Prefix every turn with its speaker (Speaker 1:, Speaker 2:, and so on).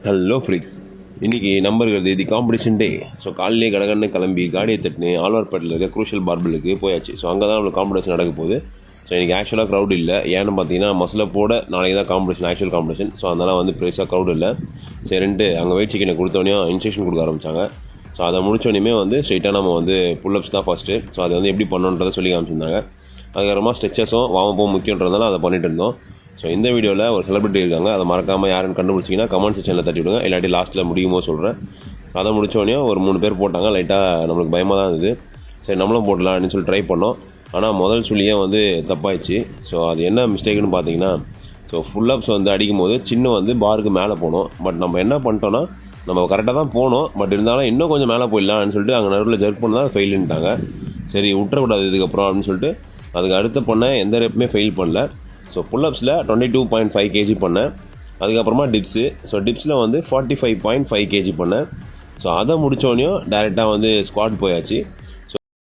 Speaker 1: Hello bricks, இன்றைக்கி number இருக்கிறது competition டே. So காலையிலே கடகடன்னு கிளம்பி காடியை தட்டுன்னு ஆழ்வார்பேட்டில் இருக்க க்ரூஷியல் பார்பிளுக்கு போயாச்சு. ஸோ அங்கே தான் நம்மளுக்கு காம்படிஷன் நடக்க போகுது. ஸோ இன்றைக்கி ஆக்சுவலாக க்ரௌட் இல்லை. ஏன்னு பார்த்தீங்கன்னா மசிலப்போட நாளைக்கு தான் காம்படிஷன், ஆக்சுவல் காம்படிஷன். ஸோ அதனால் வந்து பெருசாக க்ரௌட் இல்லை. சரின்ட்டு அங்கே வெயிட் சிக்கனை கொடுத்தோன்னே இன்ஸ்ட்ரக்ஷன் கொடுக்க ஆரம்பித்தாங்க. ஸோ அதை முடித்தோடனே வந்து ஸ்ட்ரைட்டாக நம்ம வந்து புல்லப்ஸ் தான் ஃபஸ்ட்டு. ஸோ அதை வந்து எப்படி பண்ணணுன்றதை சொல்லி காமிச்சிருந்தாங்க. அதுக்கப்புறமா ஸ்ட்ரெச்சஸும் வாமப்பும் முக்கியன்றதுனால அதை பண்ணிட்டு இருந்தோம். ஸோ இந்த வீடியோவில் ஒரு செலிபிரிட்டி இருக்காங்க, அதை மறக்காமல் யாருன்னு கண்டுபிடிச்சிங்கன்னா கமெண்ட் செக்ஷனில் தட்டி விடுங்க, இல்லாட்டி லாஸ்ட்டில் முடியுமோ சொல்கிறேன். அதை முடித்தோடனே ஒரு 3 பேர் போட்டாங்க. லைட்டாக நம்மளுக்கு பயமாக தான் இருந்தது. சரி நம்மளும் போடலான்னு சொல்லி ட்ரை பண்ணோம். ஆனால் முதல் சொல்லியே வந்து தப்பாயிடுச்சு. ஸோ அது என்ன மிஸ்டேக்குன்னு பார்த்தீங்கன்னா, ஸோ ஃபுல்லப்ஸ் வந்து அடிக்கும் போது சின்ன வந்து பாருக்கு மேலே போனோம். பட் நம்ம என்ன பண்ணிட்டோன்னா, நம்ம கரெக்டாக தான் போனோம், பட் இருந்தாலும் இன்னும் கொஞ்சம் மேலே போயிடலாம்னு சொல்லிட்டு அங்கே நடுவில் ஜர்க் பண்ண தான் ஃபெயிலுன்ட்டாங்க. சரி விட்டுறக்கூடாது இதுக்கப்புறம் அப்படின்னு சொல்லிட்டு அதுக்கு அடுத்த பண்ண எந்த ரெப்புமே ஃபெயில் பண்ணல. ஸோ புல்லப்ஸில் 22.5 kg பண்ணேன். அதுக்கப்புறமா டிப்ஸு, ஸோ டிப்ஸில் வந்து 45.5 kg பண்ணேன். ஸோ அதை முடித்தோடனையும் டேரெக்டாக வந்து ஸ்குவாட் போயாச்சு.